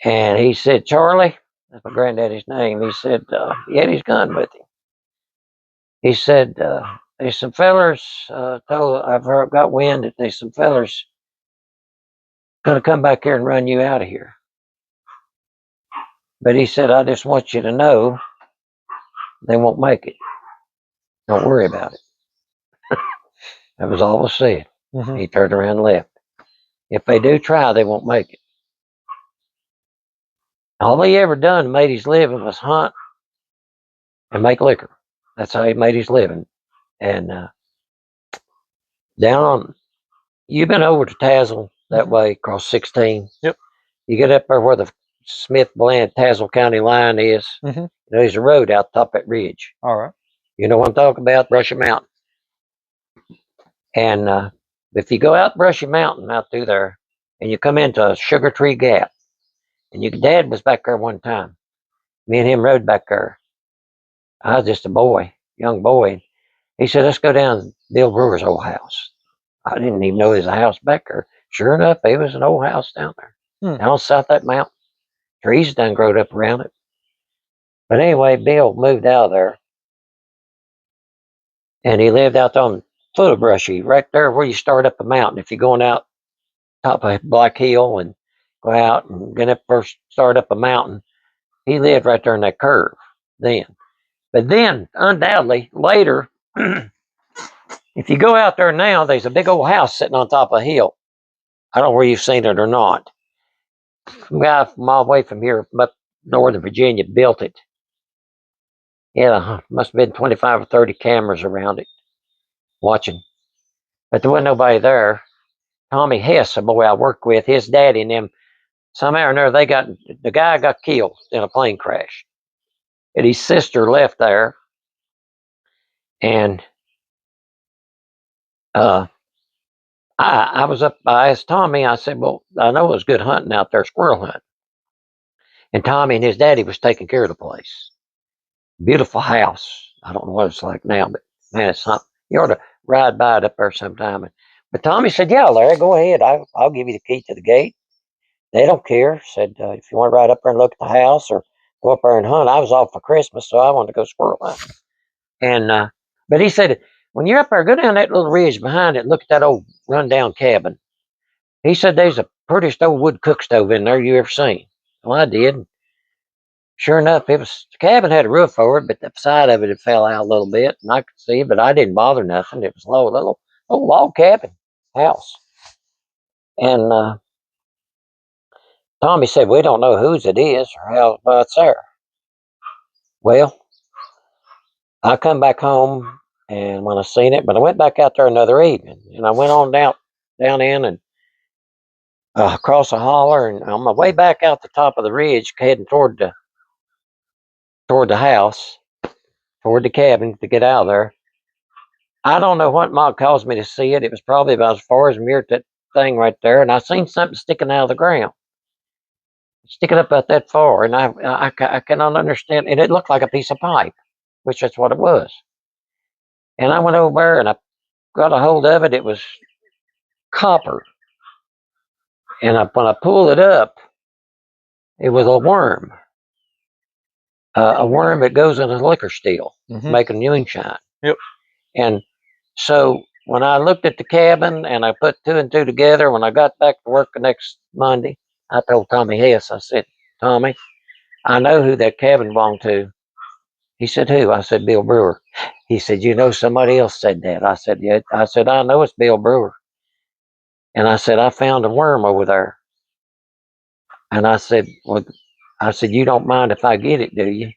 And he said, Charlie, that's my granddaddy's name. He said, he had his gun with him. He said, there's some fellers, got wind that there's some fellers going to come back here and run you out of here. But he said, I just want you to know they won't make it. Don't worry about it. That was all he said. Mm-hmm. He turned around and left. If they do try, they won't make it. All he ever done made his living was hunt and make liquor. That's how he made his living. And down on, you've been over to Tazewell that way, across 16. Yep. You get up there where the Smith Bland Tazewell County line is. Mm-hmm. There's a road out top that ridge. All right. You know what I'm talking about? Brushy Mountain. And if you go out Brushy Mountain out through there, and you come into Sugar Tree Gap, and your dad was back there one time. Me and him rode back there. I was just a boy, young boy. He said, let's go down to Bill Brewer's old house. I didn't even know there was a house back there. Sure enough, there was an old house down there. Down south that mountain. Trees done growed up around it. But anyway, Bill moved out of there. And he lived out on the foot of Brushy, right there where you start up the mountain. If you're going out top of Black Hill and go out and get up first, start up a mountain, he lived right there in that curve then. But then, undoubtedly, later, if you go out there now, there's a big old house sitting on top of a hill. I don't know where you've seen it or not. Some guy from all the way from here, from up northern Virginia, built it. Yeah, must have been 25 or 30 cameras around it watching. But there wasn't nobody there. Tommy Hess, a boy I worked with, his daddy and them, somehow or another, the guy got killed in a plane crash. And his sister left there. And I was up, I asked Tommy, I said, well, I know it was good hunting out there, squirrel hunting. And Tommy and his daddy was taking care of the place. Beautiful house. I don't know what it's like now, but man, it's something. You ought to ride by it up there sometime. But Tommy said, yeah, Larry, go ahead. I'll give you the key to the gate. They don't care. Said, if you want to ride up there and look at the house or go up there and hunt. I was off for Christmas, so I wanted to go squirrel hunting. And, but he said, when you're up there, go down that little ridge behind it and look at that old rundown cabin. He said, there's a prettiest old wood cook stove in there you ever seen. Well, I did. Sure enough, the cabin had a roof over it, but the side of it had fell out a little bit, and I could see it, but I didn't bother nothing. It was a little log cabin house. And Tommy said, we don't know whose it is or how it's there. Well, I come back home, and when I seen it, but I went back out there another evening, and I went on down in and across a holler, and on my way back out the top of the ridge, heading toward the house, toward the cabin to get out of there. I don't know what might caused me to see it. It was probably about as far as mirrored that thing right there, and I seen something sticking out of the ground, sticking up about that far, and I cannot understand. And it looked like a piece of pipe, which that's what it was. And I went over there and I got a hold of it. It was copper, and when I pulled it up, it was a worm. A worm that goes in a liquor still, making moonshine. Yep. And so when I looked at the cabin and I put two and two together, when I got back to work the next Monday, I told Tommy Hess, I said, Tommy, I know who that cabin belonged to. He said, who? I said, Bill Brewer. He said, you know, somebody else said that. I said, yeah. I said, I know it's Bill Brewer. And I said, I found a worm over there. And I said, well, you don't mind if I get it, do you?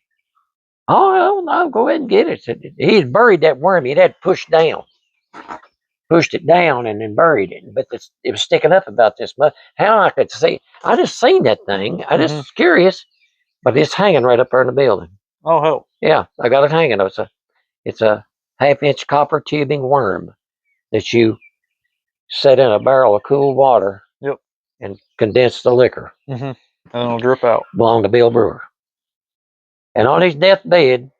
Oh, no, go ahead and get it. He had buried that worm. He'd had pushed it down and then buried it. But it was sticking up about this much. How I could see, I just seen that thing. I just was curious, but it's hanging right up there in the building. Oh, hell. Yeah, I got it hanging. It's a half-inch copper tubing worm that you set in a barrel of cool water. Yep. And condense the liquor. Mm-hmm. And it'll drip out. Belonged to Bill Brewer. And on his deathbed,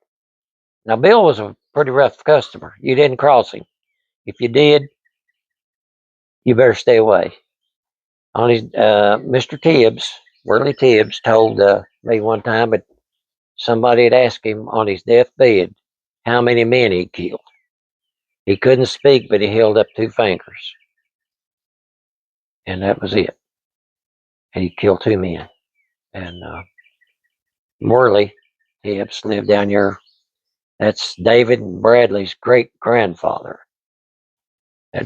now Bill was a pretty rough customer. You didn't cross him. If you did, you better stay away. On his Mr. Tibbs, Worley Tibbs, told me one time that somebody had asked him on his deathbed how many men he'd killed. He couldn't speak, but he held up 2 fingers, and that was it. And he killed 2 men. And Worley Tibbs lived down here. That's David and Bradley's great grandfather.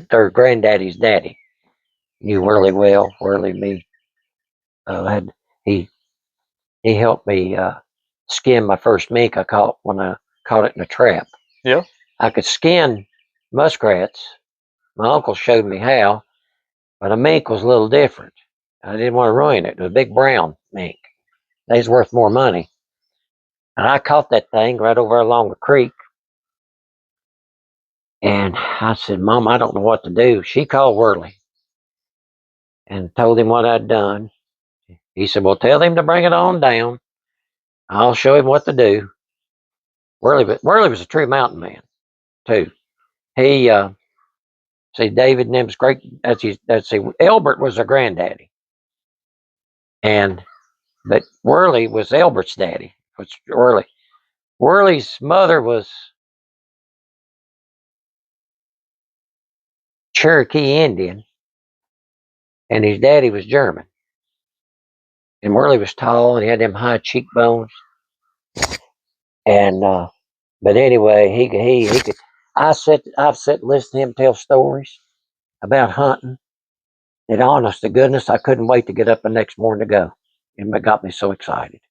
Their granddaddy's daddy. Knew Worley well. Worley me had he helped me skin my first mink I caught when I caught it in a trap. Yeah. I could skin muskrats. My uncle showed me how, but a mink was a little different. I didn't want to ruin it. It was a big brown mink. They's worth more money. And I caught that thing right over along the creek. And I said, Mom, I don't know what to do. She called Worley and told him what I'd done. He said, well, tell him to bring it on down. I'll show him what to do. Worley was a true mountain man, too. He, see, David and them's great, Elbert was their granddaddy. But Worley was Elbert's daddy. Worley's mother was Cherokee Indian, and his daddy was German. And Worley was tall, and he had them high cheekbones. And but anyway, he could. I've sat and listened to him tell stories about hunting. And honest to goodness, I couldn't wait to get up the next morning to go. And it got me so excited.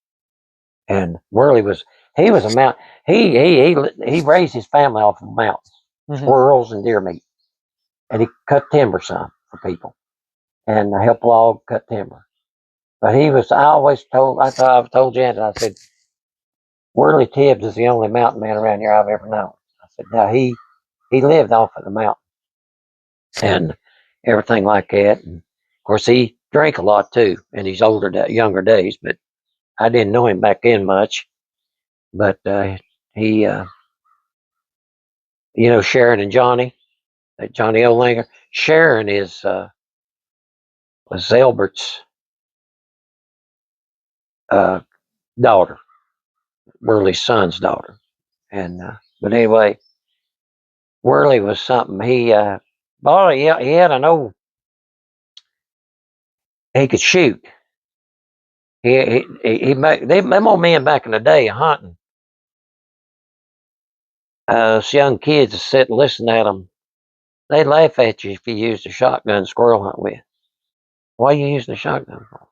And Worley was a mount. He raised his family off of mountains, squirrels and deer meat, and he cut timber some for people, and helped log, cut timber. But he was. I always told. I've told Janet. I said, Worley Tibbs is the only mountain man around here I've ever known. I said, now he lived off of the mountain and everything like that. And of course, he drank a lot too in his younger days. But I didn't know him back then much. But he, Sharon and Johnny, Johnny Olinger. Sharon was Albert's daughter, Worley's son's daughter. And but anyway, Worley was something. He had an old. He could shoot. Them old men back in the day hunting. Us young kids sit and listen at them. They laugh at you if you used a shotgun squirrel hunt with. Why are you using a shotgun for?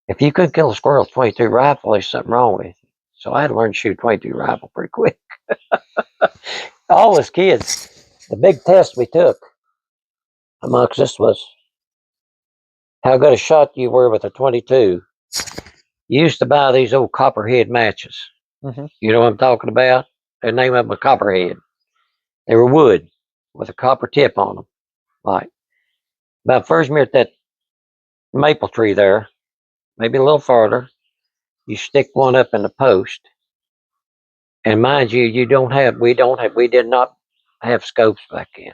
If you couldn't kill a squirrel with a 22 rifle, there's something wrong with you. So I had to learn to shoot a 22 rifle pretty quick. All us kids, the big test we took amongst us was how good a shot you were with a 22. You used to buy these old copperhead matches. You know what I'm talking about? The name of them was copperhead. They were wood with a copper tip on them. Like about first near that maple tree there, maybe a little farther, you stick one up in the post. And mind you, we did not have scopes back then.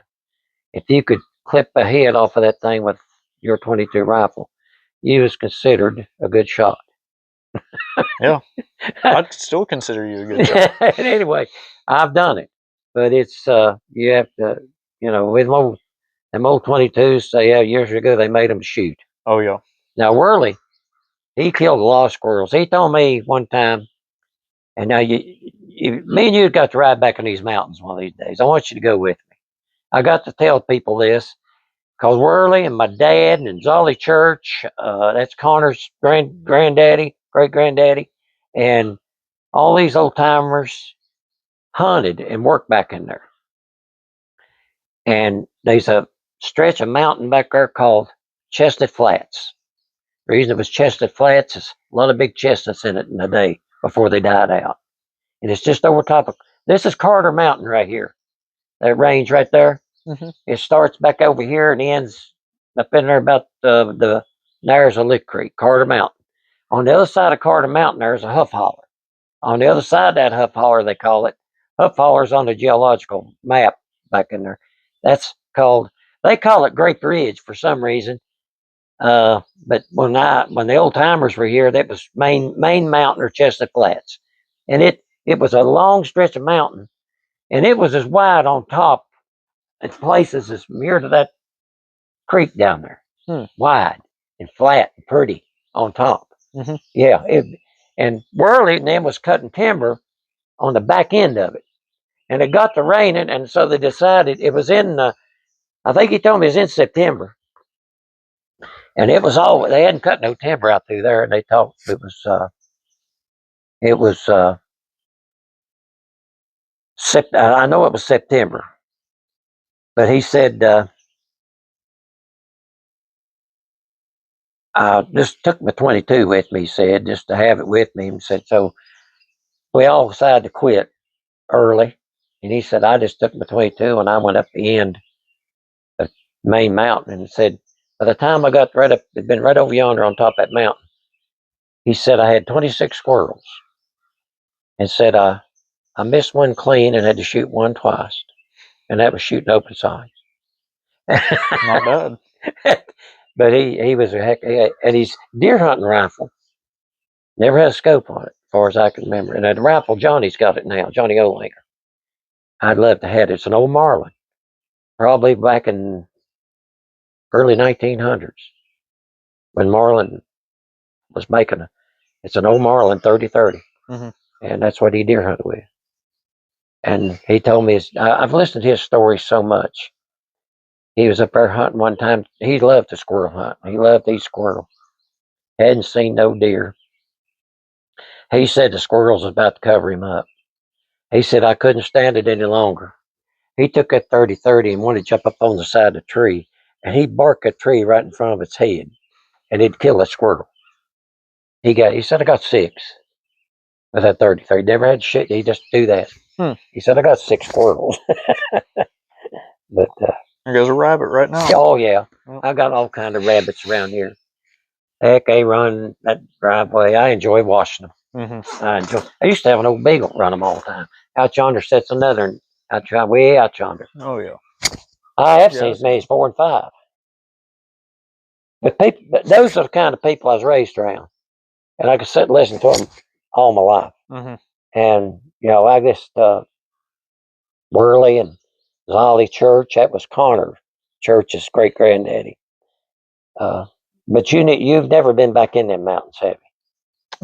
If you could clip a head off of that thing with your 22 rifle, you was considered a good shot. Yeah, I'd still consider you a good shot. Anyway, I've done it, but it's you have to, with them old 22s. Say, yeah, years ago they made them shoot. Oh yeah. Now Worley, he killed a lot of squirrels. He told me one time, and now me and you got to ride back in these mountains one of these days. I want you to go with me. I got to tell people this because Worley and my dad and Zolly Church, that's Connor's granddaddy, great granddaddy, and all these old timers hunted and worked back in there. And there's a stretch of mountain back there called Chestnut Flats. The reason it was Chestnut Flats is a lot of big chestnuts in it in the day before they died out. And it's just over top of, this is Carter Mountain right here. That range right there. It starts back over here and ends up in there about there's a Lick Creek, Carter Mountain. On the other side of Carter Mountain, there's a huff holler. On the other side of that huff holler, they call it. Huff holler's on the geological map back in there. That's called, they call it Grape Ridge for some reason. But when the old timers were here, that was Main Mountain or Chestnut Flats. And it was a long stretch of mountain, and it was as wide on top in places as near to that creek down there. Wide and flat and pretty on top. Mhm. Yeah. And Worley and them was cutting timber on the back end of it. And it got to raining, and so they decided it was in, I think he told me it was in September. And it was all, they hadn't cut no timber out through there, and they thought it was, I know it was September. But he said, I just took my 22 with me, he said, just to have it with me. And said, so we all decided to quit early. And he said, I just took my 22 and I went up the end of Main Mountain, and said, by the time I got right up, it'd been right over yonder on top of that mountain. He said, I had 26 squirrels, and said, I missed one clean and had to shoot one twice. And that was shooting open sight. Not bad. But he was a heck, and his deer hunting rifle never had a scope on it, as far as I can remember. And the rifle, Johnny's got it now, Johnny Olinger. I'd love to have it. It's an old Marlin, probably back in early 1900s when Marlin was making it's an old Marlin 30-30. Mhm. And that's what he deer hunted with. And he told me, I've listened to his story so much. He was up there hunting one time. He loved to squirrel hunt. He loved these squirrels. Hadn't seen no deer. He said the squirrels was about to cover him up. He said, I couldn't stand it any longer. He took that 30-30 and wanted to jump up on the side of the tree, and he barked a tree right in front of its head, and he'd kill a squirrel. He said, I got 6 with that 30-30. Never had shit. He just do that. He said, I got 6 squirrels. But there goes a rabbit right now. Oh yeah, I got all kind of rabbits around here. Heck, they run that driveway. I enjoy washing them. I used to have an old beagle run them all the time. Out yonder sits another, way out yonder. Oh yeah. I have seen as many as 4 and 5. But those are the kind of people I was raised around, and I could sit and listen to them all my life. And I just Worley and Zolly Church. That was Connor Church's great granddaddy. But you've never been back in them mountains, have you?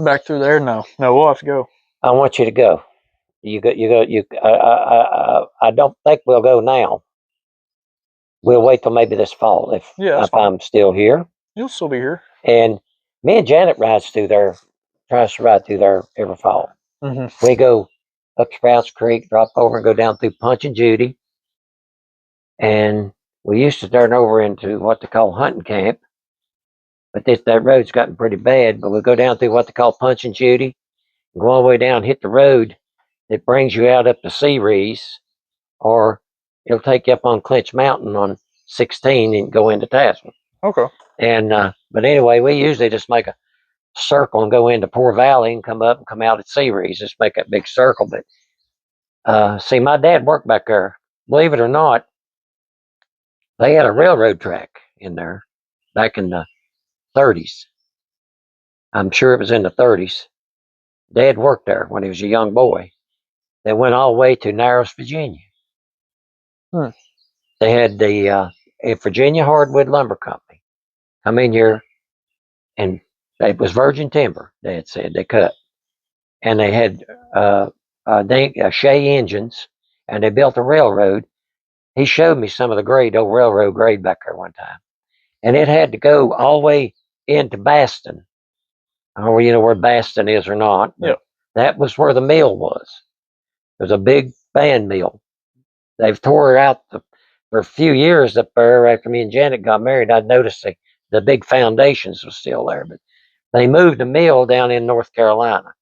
Back through there? No, we'll have to go. I want you to go. You go. I don't think we'll go now. We'll wait till maybe this fall if I'm still here. You'll still be here. And me and Janet tries to ride through there every fall. We go up Sprouts Creek, drop over and go down through Punch and Judy. And we used to turn over into what they call hunting camp. But that road's gotten pretty bad. But we go down through what they call Punch and Judy, go all the way down, hit the road that brings you out up to Ceres, or it'll take you up on Clinch Mountain on 16 and go into Tasman. Okay. And but anyway, we usually just make a circle and go into Poor Valley and come up and come out at Ceres. Just make that big circle. But see, my dad worked back there. Believe it or not, they had a railroad track in there back in the 30s. I'm sure it was in the 30s. Dad worked there when he was a young boy. They went all the way to Narrows, Virginia. They had the Virginia Hardwood Lumber Company come in here, and it was virgin timber, Dad said, they cut. And they had Shea engines, and they built a railroad. He showed me some of the old railroad grade back there one time. And it had to go all the way into Baston. I don't know you know where Baston is or not. Yep. That was where the mill was. It was a big band mill. They've tore out for a few years up there after me and Janet got married. I noticed the big foundations was still there, but they moved the mill down in North Carolina.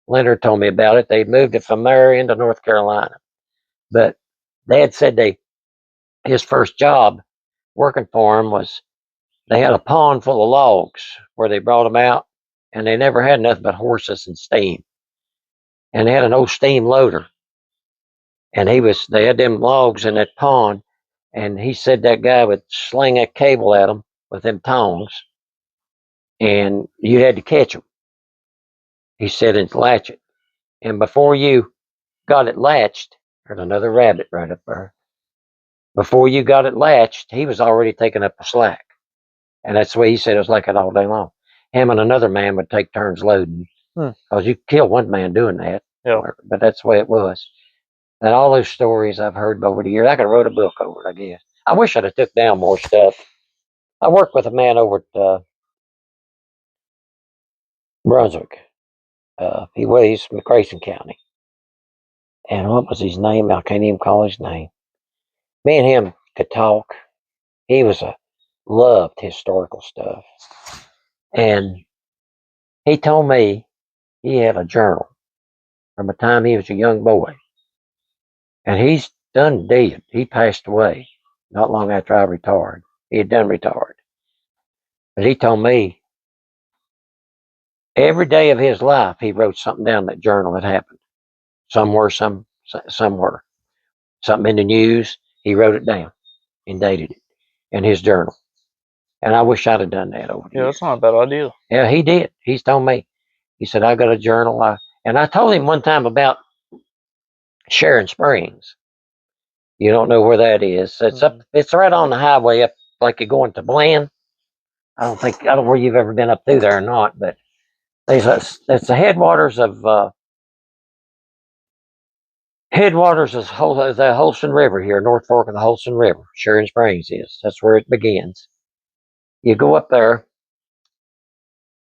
Leonard told me about it. They moved it from there into North Carolina. But Dad said his first job working for him was they had a pond full of logs where they brought them out, and they never had nothing but horses and steam. And they had an old steam loader, and they had them logs in that pond, and he said that guy would sling that cable at them with them tongs, and you had to catch them. He said, and latch it. And before you got it latched, there's another rabbit right up there. Before you got it latched, he was already taking up the slack. And that's the way he said it was like it all day long. Him and another man would take turns loading. Because you kill one man doing that. Yeah. But that's the way it was. And all those stories I've heard over the years, I could have wrote a book over it, I guess. I wish I'd have took down more stuff. I worked with a man over at Brunswick. He's from Grayson County. And what was his name? I can't even call his name. Me and him could talk. He loved historical stuff. And he told me he had a journal from the time he was a young boy. And he's done dead. He passed away not long after I retired. He had done retired. But he told me every day of his life he wrote something down in that journal that happened. Somewhere. Something in the news, he wrote it down and dated it in his journal. And I wish I'd have done that over the years. That's not a bad idea. Yeah, he did. He's told me. He said, I got a journal. And I told him one time about Sharon Springs. You don't know where that is. It's up. It's right on the highway up, like you're going to Bland. I don't know where you've ever been up through there or not, but it's the headwaters of the Holston River here, North Fork of the Holston River. Sharon Springs is. That's where it begins. You go up there.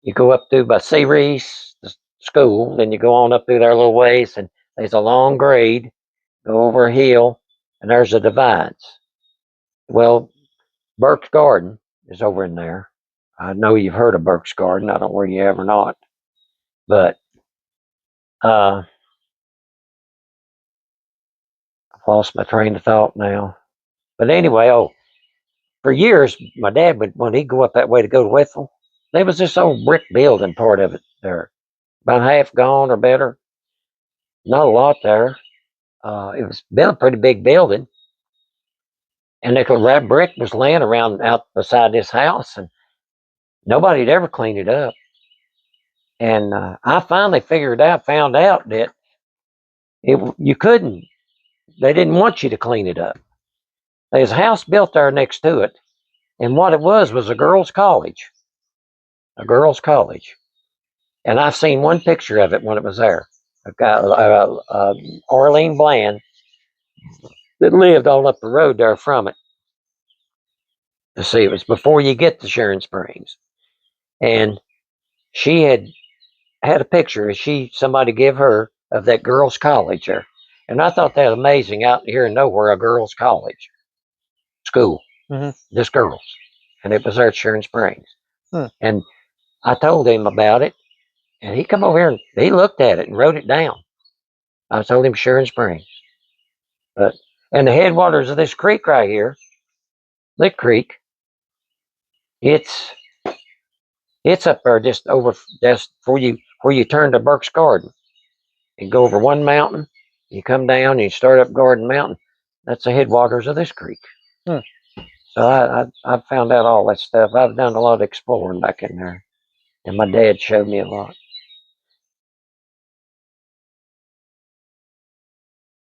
You go up through by Sea Reese, the school, then you go on up through there a little ways, and there's a long grade. Go over a hill, and there's the divides. Well, Burke's Garden is over in there. I know you've heard of Burke's Garden. I don't know whether you have or not, but I've lost my train of thought now. But anyway, for years, my dad would, when he'd go up that way to go to Wethel, there was this old brick building part of it there, about half gone or better. Not a lot there. It was been a pretty big building, and that brick was laying around out beside this house, and nobody had ever cleaned it up. And I finally found out that you couldn't. They didn't want you to clean it up. There's a house built there next to it, and what it was a girls' college. A girls' college. And I've seen one picture of it when it was there. A guy, Arlene Bland, that lived all up the road there from it. To see, it was before you get to Sharon Springs, and she had a picture. Somebody gave her of that girls' college there, and I thought that amazing. Out here in nowhere, a girls' college school, just girls, and it was there at Sharon Springs. And I told him about it, and he come over here and he looked at it and wrote it down. I told him Sharon Springs, and the headwaters of this creek right here, Lick Creek, it's up there just before you turn to Burke's Garden. You go over one mountain, you come down, and you start up Garden Mountain. That's the headwaters of this creek. So I found out all that stuff. I've done a lot of exploring back in there, and my dad showed me a lot.